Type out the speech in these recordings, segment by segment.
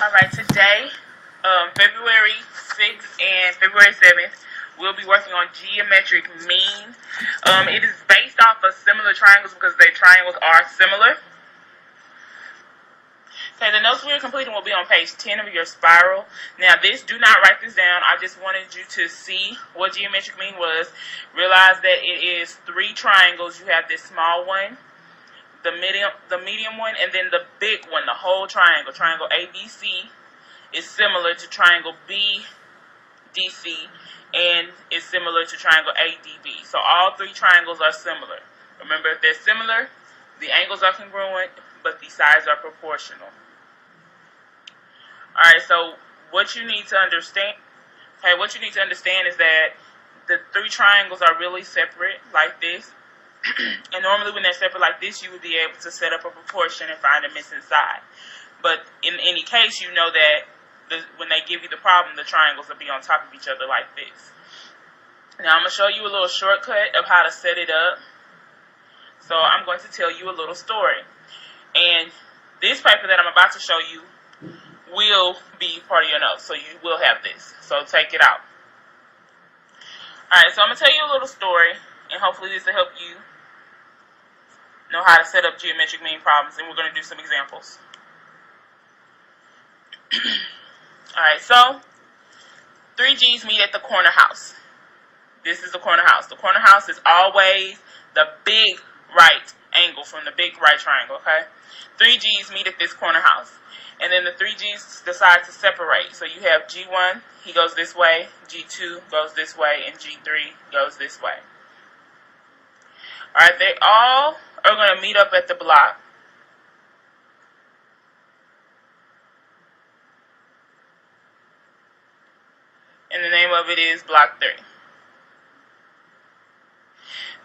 Alright, today, February 6th and February 7th, we'll be working on geometric mean. It is based off of similar triangles because their triangles are similar. Okay, the notes we're completing will be on page 10 of your spiral. Now, do not write this down. I just wanted you to see what geometric mean was. Realize that it is three triangles. You have this small one, the medium one, and then the big one, the whole triangle. Triangle ABC is similar to triangle BDC, and is similar to triangle ADB. So all three triangles are similar. Remember, if they're similar, the angles are congruent, but the sides are proportional. Alright, so what you need to understand, is that the three triangles are really separate, like this. And normally when they're separate like this, you would be able to set up a proportion and find a missing side. But in any case, you know that when they give you the problem, the triangles will be on top of each other like this. Now I'm going to show you a little shortcut of how to set it up. So I'm going to tell you a little story. And this paper that I'm about to show you will be part of your notes. So you will have this. So take it out. Alright, so I'm going to tell you a little story. And hopefully this will help you know how to set up geometric mean problems. And we're going to do some examples. Alright, so 3 G's meet at the corner house. This is the corner house. The corner house is always the big right angle from the big right triangle, okay? 3 G's meet at this corner house. And then the 3 G's decide to separate. So you have G1, he goes this way, G2 goes this way, and G3 goes this way. Alright, they all are going to meet up at the block. And the name of it is block 3.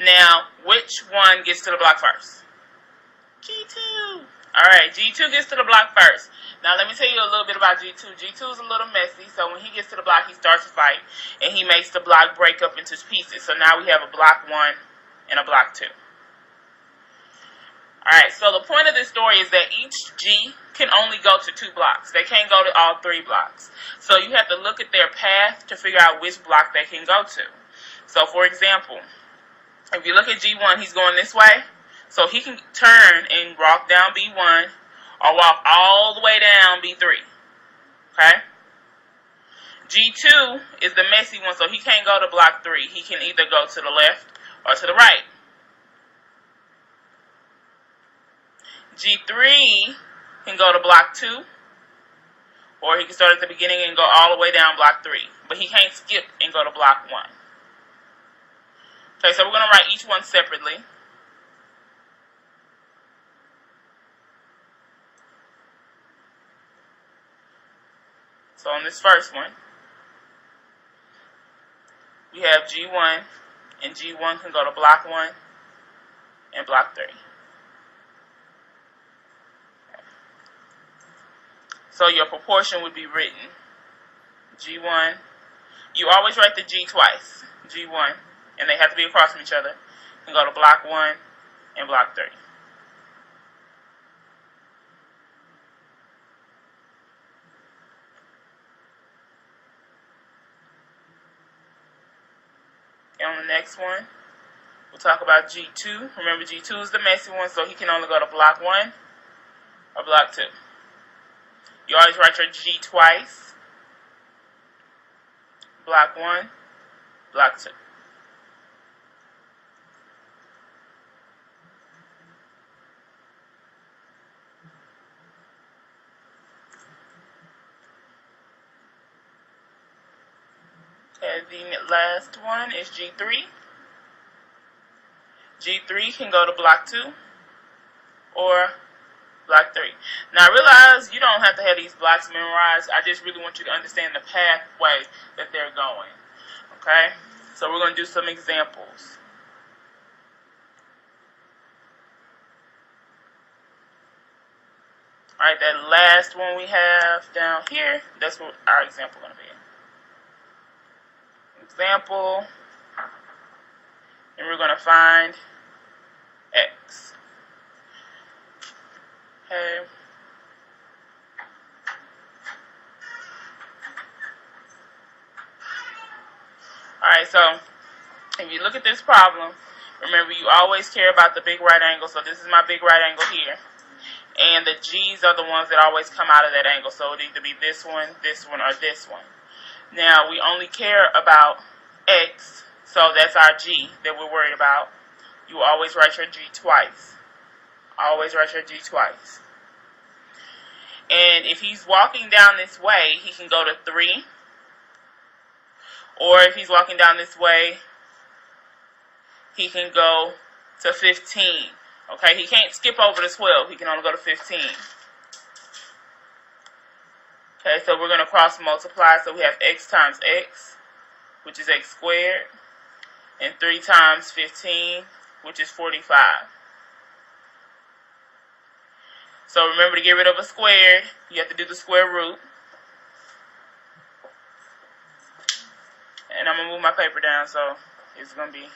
Now, which one gets to the block first? G2. Alright, G2 gets to the block first. Now, let me tell you a little bit about G2. G2 is a little messy, so when he gets to the block, he starts a fight, and he makes the block break up into pieces. So now we have a block 1 and a block 2. Alright, so the point of this story is that each G can only go to 2 blocks. They can't go to all 3 blocks. So you have to look at their path to figure out which block they can go to. So, for example, if you look at G1, he's going this way. So he can turn and walk down B1 or walk all the way down B3. Okay? G2 is the messy one, so he can't go to block 3. He can either go to the left or to the right. G3 can go to block 2, or he can start at the beginning and go all the way down block 3. But he can't skip and go to block 1. Okay, so we're going to write each one separately. So on this first one, we have G1, and G1 can go to block 1 and block 3. So your proportion would be written G1. You always write the G twice, G1, and they have to be across from each other. You can go to block 1 and block 3. Okay, on the next one, we'll talk about G2. Remember, G2 is the messy one, so he can only go to block 1 or block 2. You always write your G twice. Block 1, block 2. Okay, the last one is G3. G3 can go to block 2 or block 3. Now, I realize you don't have to have these blocks memorized. I just really want you to understand the pathway that they're going. Okay? So we're going to do some examples. Alright, that last one we have down here, that's what our example is going to be. Example, and we're going to find X. Okay. Okay, so if you look at this problem, remember you always care about the big right angle. So this is my big right angle here. And the G's are the ones that always come out of that angle. So it either be this one, or this one. Now, we only care about X, so that's our G that we're worried about. You always write your G twice. Always write your G twice. And if he's walking down this way, he can go to 3. Or if he's walking down this way, he can go to 15. Okay, he can't skip over to 12. He can only go to 15. Okay, so we're going to cross multiply. So we have x times x, which is x squared, and 3 times 15, which is 45. So remember, to get rid of a squared, you have to do the square root. And I'm going to move my paper down, so it's going to be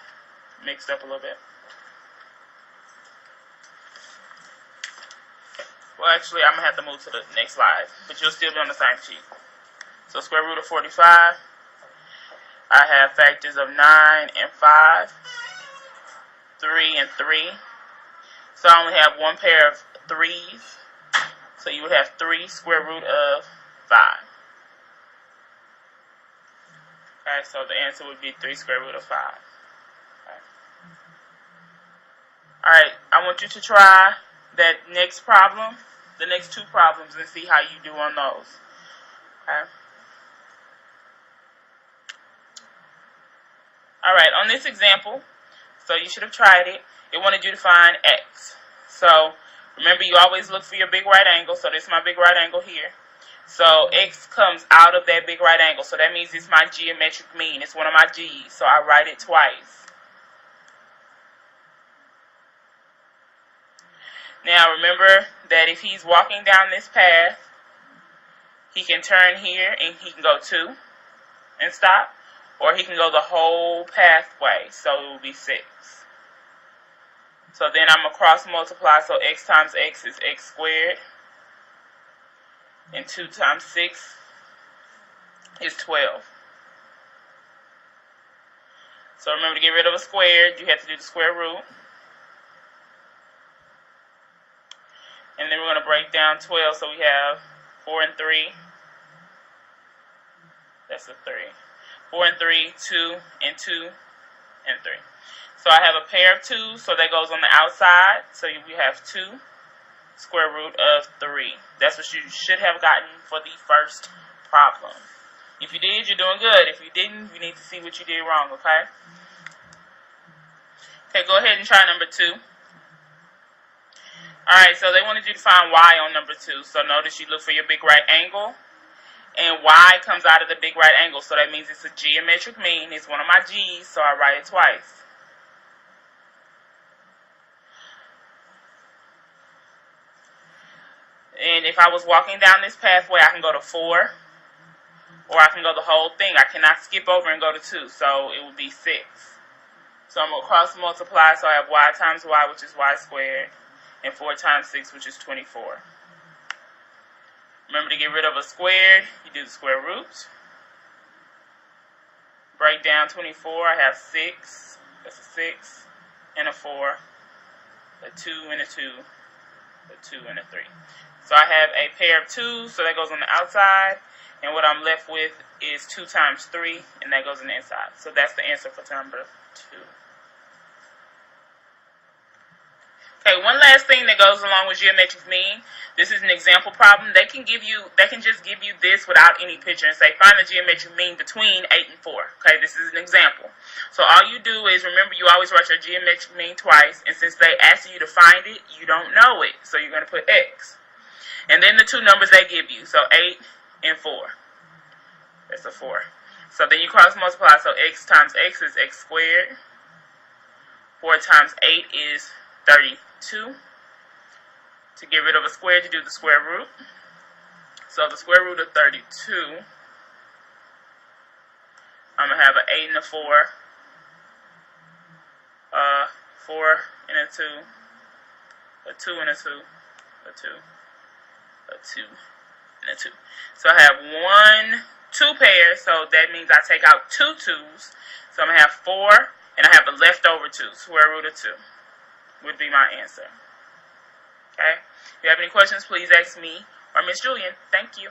mixed up a little bit. Well, actually, I'm going to have to move to the next slide, but you'll still be on the same sheet. So square root of 45, I have factors of 9 and 5, 3 and 3. So I only have one pair of 3's. So you would have 3 square root of 5. Okay, so the answer would be 3 square root of 5. Okay. Alright, I want you to try that next problem, the next 2 problems, and see how you do on those. Okay. Alright, on this example, so you should have tried it, it wanted you to find x. So remember, you always look for your big right angle, so this is my big right angle here. So x comes out of that big right angle, so that means it's my geometric mean. It's one of my g's, so I write it twice. Now remember that if he's walking down this path, he can turn here and he can go 2 and stop, or he can go the whole pathway, so it will be 6. So then I'm going to cross multiply, so x times x is x squared, and 2 times 6 is 12. So remember, to get rid of a squared, you have to do the square root. And then we're going to break down 12, so we have 4 and 3. That's a 3. 4 and 3, 2 and 2 and 3. So I have a pair of 2's, so that goes on the outside. So we have 2 square root of 3. That's what you should have gotten for the first problem. If you did, you're doing good. If you didn't, you need to see what you did wrong, okay? Okay, go ahead and try number 2. Alright, so they wanted you to find y on number 2. So notice you look for your big right angle. And y comes out of the big right angle. So that means it's a geometric mean. It's one of my g's, so I write it twice. And if I was walking down this pathway, I can go to 4. Or I can go the whole thing. I cannot skip over and go to 2. So it would be 6. So I'm going to cross multiply. So I have y times y, which is y squared. And 4 times 6, which is 24. Remember, to get rid of a squared, you do the square root. Break down 24. I have 6. That's a 6 and a 4. A 2 and a 2. A 2 and a 3. So I have a pair of 2's, so that goes on the outside. And what I'm left with is 2 times 3, and that goes on the inside. So that's the answer for number 2. Okay, one last thing that goes along with geometric mean. This is an example problem. They can just give you this without any picture and say, find the geometric mean between 8 and 4. Okay, this is an example. So all you do is, remember, you always write your geometric mean twice. And since they ask you to find it, you don't know it. So you're going to put x. And then the 2 numbers they give you. So 8 and 4. That's a 4. So then you cross multiply. So x times x is x squared. 4 times 8 is 32. To get rid of a square, you do the square root. So the square root of 32, I'm going to have an 8 and a 4, 4 and a 2, a 2 and a 2, a 2, a 2, and a 2. So I have 1, 2 pairs, so that means I take out 2 2's. So I'm going to have 4, and I have a leftover 2. Square root of 2 would be my answer. Okay? If you have any questions, please ask me or Miss Julian. Thank you.